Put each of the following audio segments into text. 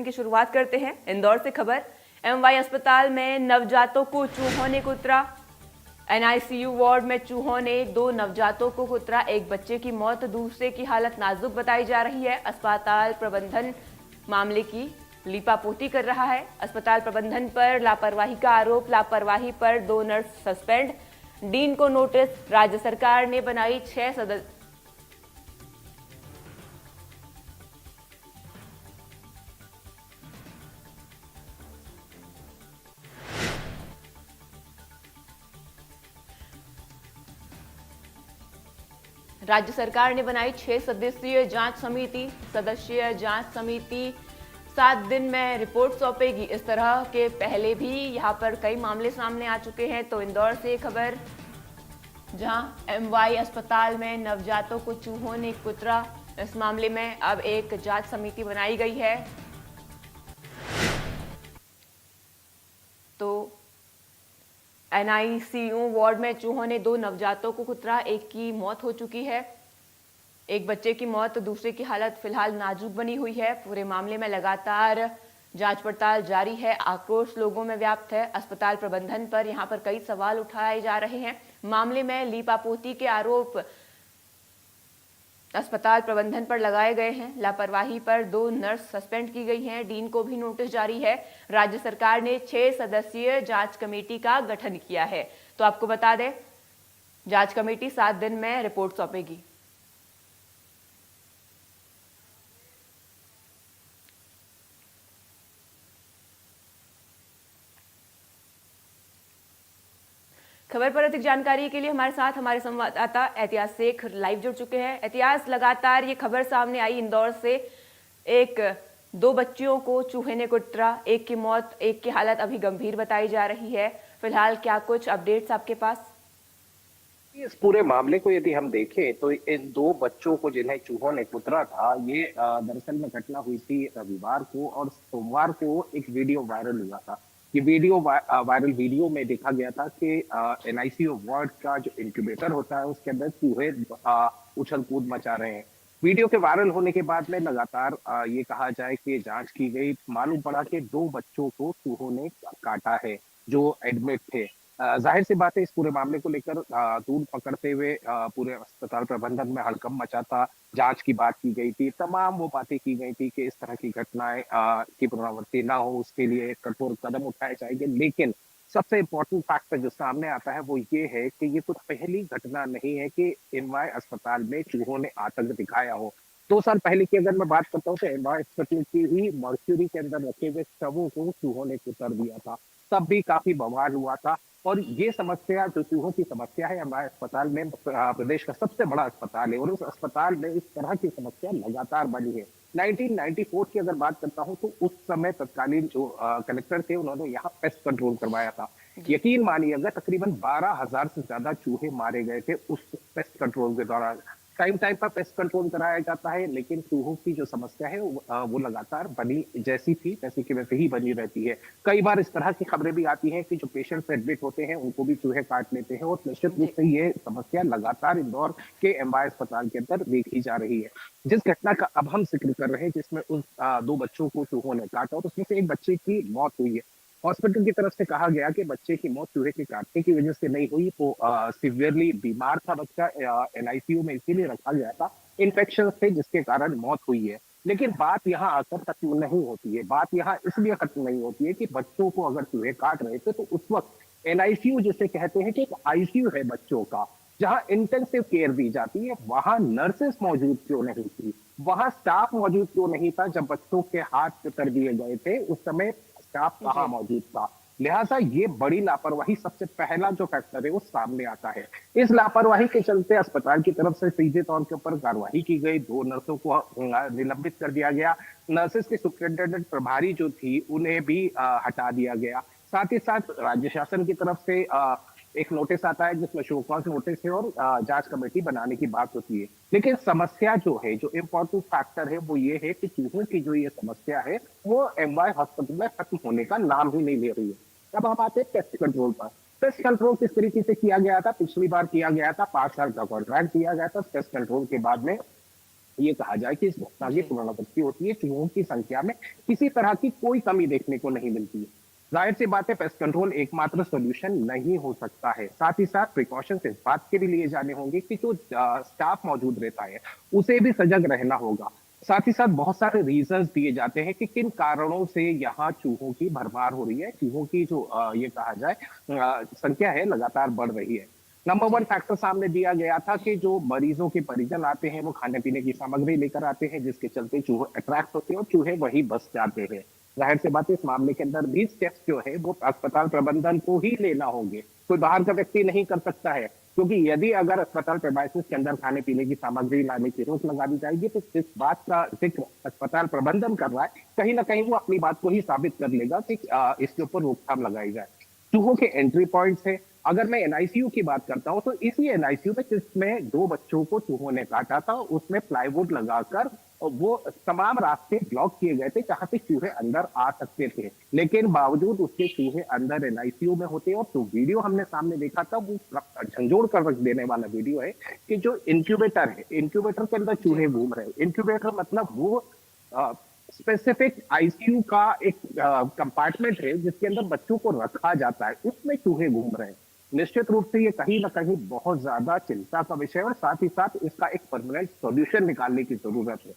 की शुरुआत करते हैं इंदौर से खबर। एमवाई अस्पताल में नवजातों को चूहों ने कुतरा। एनआईसीयू वार्ड में चूहों ने 2 नवजातों को कुतरा। एक बच्चे की मौत, दूसरे की हालत नाजुक बताई जा रही है। अस्पताल प्रबंधन मामले की लीपापोती कर रहा है। अस्पताल प्रबंधन पर लापरवाही का आरोप। लापरवाही पर 2 नर्स सस्पेंड। डीन को नोटिस। राज्य सरकार ने बनाई 6 सदस्य। राज्य सरकार ने बनाई 6 सदस्यीय जांच समिति। 7 दिन में रिपोर्ट सौंपेगी। इस तरह के पहले भी यहां पर कई मामले सामने आ चुके हैं। तो इंदौर से खबर, जहां एमवाई अस्पताल में नवजातों को चूहों ने कुतरा। इस मामले में अब एक जांच समिति बनाई गई है। तो एनआईसीयू वार्ड में चूहों ने 2 नवजातों को कुतरा। एक की मौत हो चुकी है, एक बच्चे की मौत, दूसरे की हालत फिलहाल नाजुक बनी हुई है। पूरे मामले में लगातार जांच पड़ताल जारी है। आक्रोश लोगों में व्याप्त है। अस्पताल प्रबंधन पर यहां पर कई सवाल उठाए जा रहे हैं। मामले में लीपापोती के आरोप अस्पताल प्रबंधन पर लगाए गए हैं। लापरवाही पर 2 नर्स सस्पेंड की गई हैं। डीन को भी नोटिस जारी है। राज्य सरकार ने 6 सदस्यीय जांच कमेटी का गठन किया है। तो आपको बता दें, जांच कमेटी 7 दिन में रिपोर्ट सौंपेगी। खबर पर अधिक जानकारी के लिए हमारे साथ हमारे संवाददाता एहतियाज शेख लाइव जुड़ चुके हैं। एहतियाज, लगातार ये खबर सामने आई इंदौर से, 2 बच्चियों को चूहे ने कुतरा, एक की मौत, एक की हालत अभी गंभीर बताई जा रही है। फिलहाल क्या कुछ अपडेट्स आपके पास? इस पूरे मामले को यदि हम देखें तो इन 2 बच्चों को जिन्हें चूहों ने कुतरा था, ये दरअसल में घटना हुई थी रविवार को, और सोमवार को एक वीडियो वायरल हुआ था। ये वीडियो वायरल वीडियो में देखा गया था कि एनआईसीयू वार्ड का जो इंक्यूबेटर होता है उसके अंदर चूहे उछल कूद मचा रहे हैं। वीडियो के वायरल होने के बाद में लगातार ये कहा जाए कि जांच की गई, मालूम पड़ा कि 2 बच्चों को चूहों ने काटा है जो एडमिट थे। जाहिर सी बात है, इस पूरे मामले को लेकर तूल पकड़ते हुए पूरे अस्पताल प्रबंधन में हड़कंप मचा था। जांच की बात की गई थी, तमाम वो बातें की गई थी कि इस तरह की घटनाएं की पुनरावृत्ति ना हो, उसके लिए कठोर कदम उठाए जाएंगे। लेकिन सबसे इम्पोर्टेंट फैक्टर जो सामने आता है वो ये है कि ये कुछ पहली घटना नहीं है कि एमवाई अस्पताल में चूहों ने आतंक दिखाया हो। 2 साल पहले की अगर मैं बात करता हूँ तो एमवाई अस्पताल की ही मर्क्यूरी के अंदर रखे हुए शवों को चूहों ने कुतर दिया था। तब भी काफी बवाल हुआ था। और ये समस्या, जो चूहों की समस्या है, हमारे अस्पताल में, प्रदेश का सबसे बड़ा अस्पताल है और उस अस्पताल में इस तरह की समस्या लगातार बनी है। 1994 की अगर बात करता हूं तो उस समय तत्कालीन जो कलेक्टर थे, उन्होंने यहाँ पेस्ट कंट्रोल करवाया था। यकीन मानिएगा, तकरीबन 12,000 से ज्यादा चूहे मारे गए थे उस पेस्ट कंट्रोल के दौरान। टाइम टाइम पर पेस्ट कंट्रोल कराया जाता है, लेकिन चूहों की जो समस्या है वो लगातार बनी, जैसी थी वैसी की वैसे ही बनी रहती है। कई बार इस तरह की खबरें भी आती हैं कि जो पेशेंट्स एडमिट होते हैं उनको भी चूहे काट लेते हैं, और निश्चित रूप से ये समस्या लगातार इंदौर के एमवाई अस्पताल के अंदर देखी जा रही है। जिस घटना का अब हम जिक्र कर रहे हैं, जिसमें उन 2 बच्चों को चूहों ने काटा और उसमें से एक बच्चे की मौत हुई है। हॉस्पिटल की तरफ से कहा गया कि बच्चे की मौत चूहे के काटने की वजह से नहीं हुई, वो सीवियरली बीमार था बच्चा, एनआईसीयू में इसीलिए रखा गया था, इन्फेक्शन थे जिसके कारण मौत हुई है। लेकिन बात यहाँ आकर खत्म नहीं होती है। बात यहाँ इसलिए खत्म नहीं होती है कि बच्चों को अगर चूहे काट रहे थे तो उस वक्त एनआईसीयू जिसे कहते हैं कि एक आईसीयू है बच्चों का, जहां इंटेंसिव केयर दी जाती है, वहां नर्सेस मौजूद क्यों नहीं थी, वहां स्टाफ मौजूद क्यों नहीं था? जब बच्चों के हाथ कर दिए गए थे उस समय स्टाफ कहाँ मौजूद था? लिहाजा ये बड़ी लापरवाही, सबसे पहला जो फैक्टर है वो सामने आता है। इस लापरवाही के चलते अस्पताल की तरफ से सीधे तौर के ऊपर कार्रवाई की गई, 2 नर्सों को निलंबित कर दिया गया। नर्सेस के सुपरिटेंडेंट प्रभारी जो थी उन्हें भी हटा दिया गया। साथ ही साथ राज्य शासन की तरफ से एक नोटिस आता है जिसमें शो कॉज नोटिस है और जांच कमेटी बनाने की बात होती है। लेकिन समस्या जो है, जो इम्पोर्टेंट फैक्टर है वो ये है कि चूहों की जो ये समस्या है वो एमवाई हॉस्पिटल में खत्म होने का नाम ही नहीं ले रही है। अब हम आते हैं पेस्ट कंट्रोल पर। पेस्ट कंट्रोल किस तरीके से किया गया था? पिछली बार किया गया था, 5 साल का कॉन्ट्रैक्ट दिया गया था पेस्ट कंट्रोल के बाद में ये कहा जाए कि इस घटना की पुनरावृत्ति होती है, चूहों की संख्या में किसी तरह की कोई कमी देखने को नहीं मिलती है। जाहिर सी बात है, पेस्ट कंट्रोल एकमात्र सोल्यूशन नहीं हो सकता है। साथ ही साथ प्रिकॉशंस इस बात के भी लिए जाने होंगे कि जो स्टाफ मौजूद रहता है उसे भी सजग रहना होगा। साथ ही साथ बहुत सारे रीजंस दिए जाते हैं कि किन कारणों से यहाँ चूहों की भरमार हो रही है, चूहों की जो ये कहा जाए संख्या है लगातार बढ़ रही है। नंबर वन जी फैक्टर सामने दिया गया था कि जो मरीजों के परिजन आते हैं वो खाने पीने की सामग्री लेकर आते हैं, जिसके चलते चूहे अट्रैक्ट होते हैं और चूहे वही बस जाते हैं। जाहिर सी बात है, इस मामले के अंदर भी स्टेप्स जो है वो अस्पताल प्रबंधन को ही लेना होंगे, कोई बाहर का व्यक्ति नहीं कर सकता है। क्योंकि यदि अगर अस्पताल प्रेमाइसिस के अंदर खाने पीने की सामग्री लाने की रोक लगा दी जाएगी तो जिस बात का जिक्र अस्पताल प्रबंधन कर रहा है, कहीं ना कहीं वो अपनी बात को ही साबित कर लेगा कि इसके ऊपर रोकथाम लगाई जाए। चूहों के एंट्री पॉइंट्स है। अगर मैं एनआईसीयू की बात करता हूं तो इसी एनआईसीयू में जिसमें 2 बच्चों को चूहों ने काटा था, उसमें प्लाईवुड लगाकर वो तमाम रास्ते ब्लॉक किए गए थे जहां से चूहे अंदर आ सकते थे, लेकिन बावजूद उसके चूहे अंदर एनआईसीयू में होते। और जो वीडियो हमने सामने देखा था वो झंझोड़ कर रख देने वाला वीडियो है कि जो इंक्यूबेटर है, इंक्यूबेटर के अंदर जी चूहे घूम रहे हैं। इंक्यूबेटर मतलब वो स्पेसिफिक आईसीयू का एक कंपार्टमेंट है जिसके अंदर बच्चों को रखा जाता है, उसमें चूहे घूम रहे हैं। निश्चित रूप से ये कहीं ना कहीं बहुत ज्यादा चिंता का विषय है और साथ ही साथ इसका एक परमानेंट सॉल्यूशन निकालने की जरूरत है।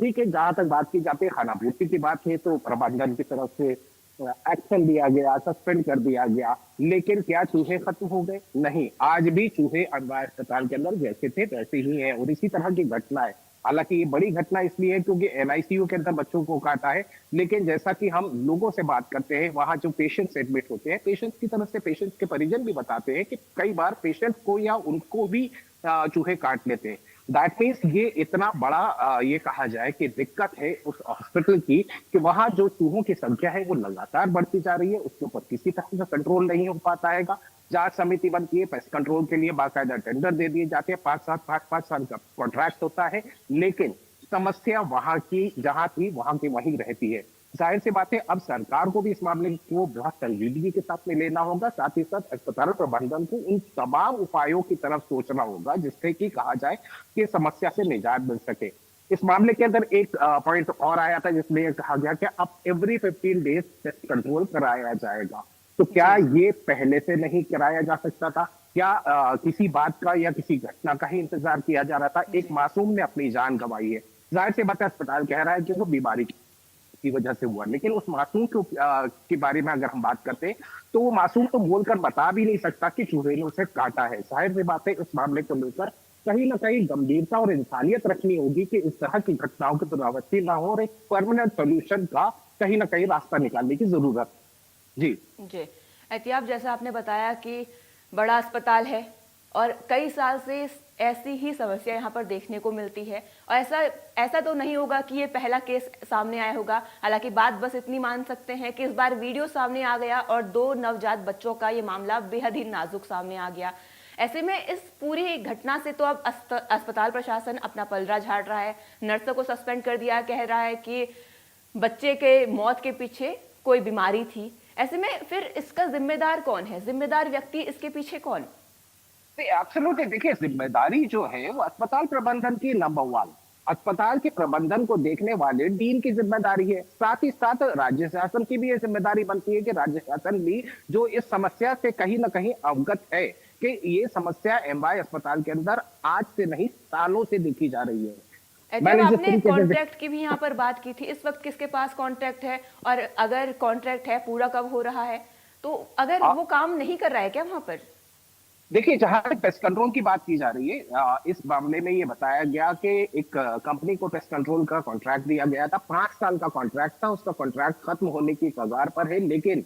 ठीक है, जहां तक बात की जाती है खानापूर्ति की बात है तो प्रबंधन की तरफ से एक्शन लिया गया, सस्पेंड कर दिया गया, लेकिन क्या चूहे खत्म हो गए? नहीं, आज भी चूहे अनवाय अस्पताल के अंदर जैसे थे वैसे ही हैं और इसी तरह की घटना है। हालांकि ये बड़ी घटना इसलिए है क्योंकि एनआईसीयू के अंदर बच्चों को काटा है, लेकिन जैसा कि हम लोगों से बात करते हैं, वहां जो पेशेंट्स एडमिट होते हैं, पेशेंट्स की तरफ से पेशेंट्स के परिजन भी बताते हैं कि कई बार पेशेंट्स को या उनको भी चूहे काट लेते हैं। दैट मीन्स ये इतना बड़ा ये कहा जाए कि दिक्कत है उस हॉस्पिटल की कि वहां जो चूहों की संख्या है वो लगातार बढ़ती जा रही है, उसके ऊपर किसी तरह का कंट्रोल नहीं हो पाता है। जांच समिति बनती है, पेस्ट कंट्रोल के लिए बाकायदा टेंडर दे दिए जाते हैं, 5 साल का कॉन्ट्रैक्ट होता है, लेकिन समस्या वहां की जहां थी वहां की वहीं रहती है। जाहिर सी बात है, अब सरकार को भी इस मामले को बहुत संजीदगी के साथ में लेना होगा, साथ ही साथ अस्पताल प्रबंधन को उन तमाम उपायों की तरफ सोचना होगा जिससे कि कहा जाए कि समस्या से निजात मिल सके। इस मामले के अंदर एक पॉइंट और आया था जिसमें यह कहा गया कि अब एवरी 15 डेज पेस्ट कंट्रोल कराया जाएगा। तो क्या जी ये पहले से नहीं कराया जा सकता था? क्या किसी बात का या किसी घटना का ही इंतजार किया जा रहा था? एक जी मासूम ने अपनी जान गंवाई है, जाहिर सी बात है अस्पताल कह रहा है कि वो बीमारी की वजह से हुआ, लेकिन उस मासूम के बारे में अगर हम बात करते हैं तो वो मासूम तो बोलकर बता भी नहीं सकता कि चूहे ने उसे काटा है। जाहिर सी बात है, इस मामले को लेकर कहीं ना कहीं गंभीरता और इंसानियत रखनी होगी कि इस तरह की घटनाओं की पुनरावृत्ति ना हो और एक परमानेंट सोल्यूशन का कहीं ना कहीं रास्ता निकालने की जरूरत है। जी जी एहतियाब, जैसा आपने बताया कि बड़ा अस्पताल है और कई साल से ऐसी ही समस्या यहाँ पर देखने को मिलती है और ऐसा ऐसा तो नहीं होगा कि ये पहला केस सामने आया होगा। हालांकि बात बस इतनी मान सकते हैं कि इस बार वीडियो सामने आ गया और 2 नवजात बच्चों का ये मामला बेहद ही नाजुक सामने आ गया। ऐसे में इस पूरी घटना से तो अब अस्पताल प्रशासन अपना पलड़ा झाड़ रहा है, नर्सों को सस्पेंड कर दिया, कह रहा है कि बच्चे के मौत के पीछे कोई बीमारी थी। ऐसे में फिर इसका जिम्मेदार कौन है? जिम्मेदार व्यक्ति इसके पीछे कौन? एब्सोल्युटली, देखिए जिम्मेदारी जो है वो अस्पताल प्रबंधन की नंबर 1, अस्पताल के प्रबंधन को देखने वाले डीन की जिम्मेदारी है। साथ ही साथ राज्य शासन की भी ये जिम्मेदारी बनती है कि राज्य शासन भी जो इस समस्या से कहीं ना कहीं अवगत है कि ये समस्या एमवाय अस्पताल के अंदर आज से नहीं सालों से देखी जा रही है। एहतियाब, मैंने जिस आपने तरीके से कॉन्ट्रैक्ट की भी यहाँ पर बात की थी। इस वक्त किसके पास कॉन्ट्रैक्ट है और अगर कॉन्ट्रैक्ट है पूरा कब हो रहा है? तो अगर वो काम नहीं कर रहा है क्या वहां पर? देखिए, जहां तक पेस्ट कंट्रोल की बात की जा रही है, इस मामले में ये बताया गया कि एक कंपनी को पेस्ट कंट्रोल का कॉन्ट्रैक्ट दिया गया था, 5 साल का कॉन्ट्रैक्ट था, उसका कॉन्ट्रैक्ट खत्म होने की कगार पर है, लेकिन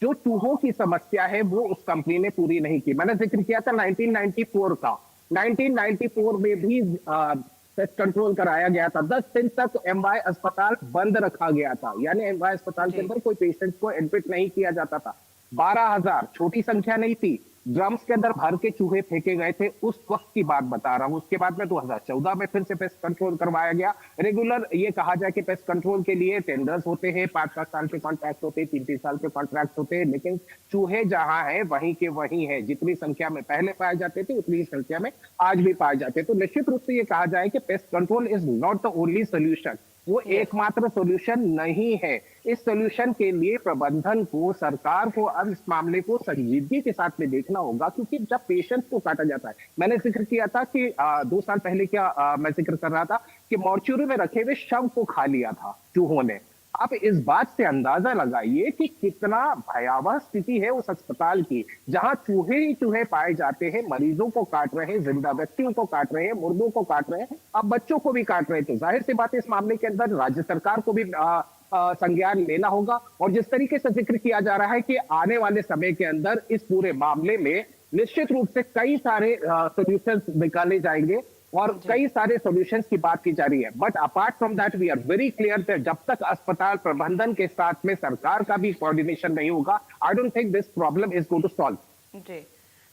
जो चूहों की समस्या है वो उस कंपनी ने पूरी नहीं की। मैंने जिक्र किया था 1994 का, 1994 में भी पेस्ट कंट्रोल कराया गया था। 10 दिन तक एमवाय अस्पताल बंद रखा गया था, यानी एमवाय अस्पताल के जी अंदर कोई पेशेंट को एडमिट नहीं किया जाता था। 12,000 छोटी संख्या नहीं थी, ड्रम्स के अंदर भर के चूहे फेंके गए थे, उस वक्त की बात बता रहा हूँ। उसके बाद में 2014 में फिर से पेस्ट कंट्रोल करवाया गया। रेगुलर ये कहा जाए कि पेस्ट कंट्रोल के लिए टेंडर्स होते हैं, 5-5 साल के कॉन्ट्रैक्ट होते हैं, 3-3 साल के कॉन्ट्रैक्ट होते हैं, लेकिन चूहे जहां है वहीं के वहीं है। जितनी संख्या में पहले पाए जाते थे उतनी ही संख्या में आज भी पाए जाते हैं। तो निश्चित रूप से ये कहा जाए कि pest control is not the only solution, वो एकमात्र सॉल्यूशन नहीं है। इस सॉल्यूशन के लिए प्रबंधन को, सरकार को अब इस मामले को संजीदगी के साथ में देखना होगा, क्योंकि जब पेशेंट्स को काटा जाता है, मैंने जिक्र किया था कि 2 साल पहले मैं जिक्र कर रहा था कि मॉर्चुरी में रखे हुए शव को खा लिया था चूहों ने। आप इस बात से अंदाजा लगाइए कि कितना भयावह स्थिति है उस अस्पताल की, जहां चूहे ही चूहे पाए जाते हैं, मरीजों को काट रहे हैं, जिंदा व्यक्तियों को काट रहे हैं, मुर्दों को काट रहे हैं, अब बच्चों को भी काट रहे हैं। तो जाहिर सी बात है इस मामले के अंदर राज्य सरकार को भी संज्ञान लेना होगा। और जिस तरीके से जिक्र किया जा रहा है कि आने वाले समय के अंदर इस पूरे मामले में निश्चित रूप से कई सारे सॉल्यूशंस निकाले जाएंगे और कई सारे सॉल्यूशंस की बात की जा रही है। But apart from that we are very clear that जब तक अस्पताल प्रबंधन के साथ में सरकार का भी कोऑर्डिनेशन नहीं होगा, I don't think this problem is going to solve. जी,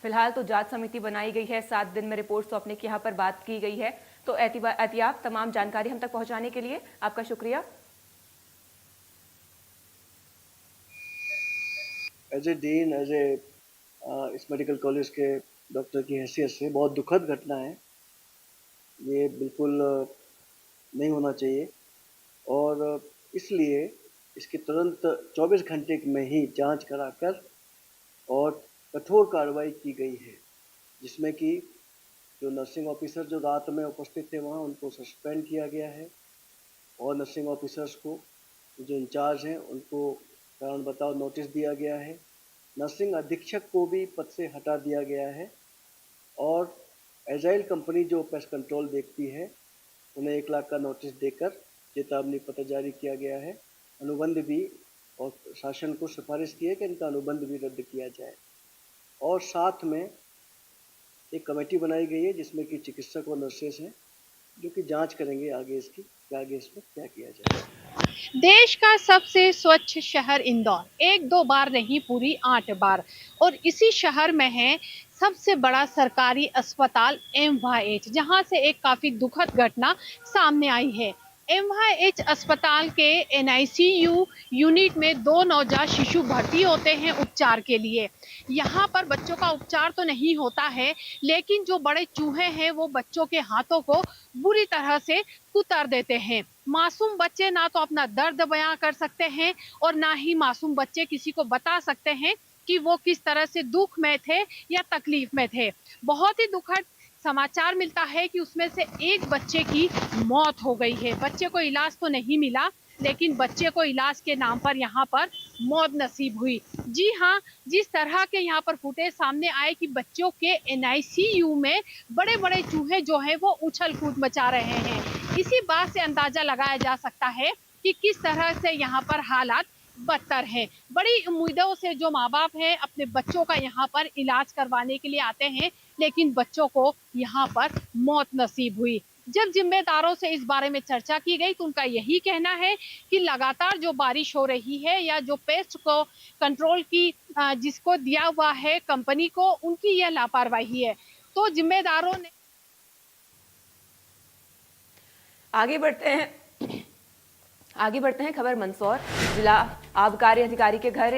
फिलहाल तो जांच समिति बनाई गई है, 7 दिन में रिपोर्ट सौंपने की यहाँ पर बात की गई है। तो एहतियात तमाम जानकारी हम तक पहुंचाने के लिए आपका शुक्रिया। As a dean, as a इस मेडिकल कॉलेज के डॉक्टर की हैसियत से बहुत दुखद घटना है। ये बिल्कुल नहीं होना चाहिए और इसलिए इसकी तुरंत 24 घंटे में ही जांच कराकर और कठोर कार्रवाई की गई है, जिसमें कि जो नर्सिंग ऑफिसर जो रात में उपस्थित थे वहाँ उनको सस्पेंड किया गया है और नर्सिंग ऑफिसर्स को जो इंचार्ज हैं उनको कारण बताओ नोटिस दिया गया है। नर्सिंग अधीक्षक को भी पद से हटा दिया गया है और एजाइल कंपनी जो पेस्ट कंट्रोल देखती है उन्हें 1 लाख का नोटिस देकर चेतावनी पत्र जारी किया गया है। अनुबंध भी और शासन को सिफारिश की है कि इनका अनुबंध भी रद्द किया जाए और साथ में एक कमेटी बनाई गई है जिसमें कि चिकित्सक और नर्सेस हैं जो कि जांच करेंगे आगे इसकी कि आगे इसमें क्या किया जाए। देश का सबसे स्वच्छ शहर इंदौर, 1-2 बार नहीं पूरी 8 बार, और इसी शहर में है सबसे बड़ा सरकारी अस्पताल MYH, जहां से एक काफी दुखद घटना सामने आई है। MYH अस्पताल के NICU यूनिट में 2 नवजात शिशु भर्ती होते हैं उपचार के लिए। यहाँ पर बच्चों का उपचार तो नहीं होता है, लेकिन जो बड़े चूहे हैं वो बच्चों के हाथों को बुरी तरह से कुतर देते हैं। मासूम बच्चे ना तो अपना दर्द बयां कर सकते हैं और ना ही मासूम बच्चे किसी को बता सकते हैं कि वो किस तरह से दुख में थे या तकलीफ में थे। बहुत ही दुखद समाचार मिलता है कि उसमें से एक बच्चे की मौत हो गई है। बच्चे को इलाज तो नहीं मिला, लेकिन बच्चे को इलाज के नाम पर यहाँ पर मौत नसीब हुई। जी हाँ, जिस तरह के यहाँ पर फुटेज सामने आए कि बच्चों के NICU में बड़े बड़े चूहे जो हैं वो उछल कूद मचा रहे हैं, इसी बात से अंदाजा लगाया जा सकता है कि किस तरह से यहाँ पर हालात बदतर है। बड़ी उम्मीदों से जो माँ बाप हैं अपने बच्चों का यहाँ पर इलाज करवाने के लिए आते हैं, लेकिन बच्चों को यहाँ पर मौत नसीब हुई। जब जिम्मेदारों से इस बारे में चर्चा की गई तो उनका यही कहना है कि लगातार जो बारिश हो रही है या जो पेस्ट को कंट्रोल की जिसको दिया हुआ है कंपनी को, उनकी यह लापरवाही है। तो जिम्मेदारों ने आगे बढ़ते हैं खबर मंदसौर। जिला आबकारी अधिकारी के घर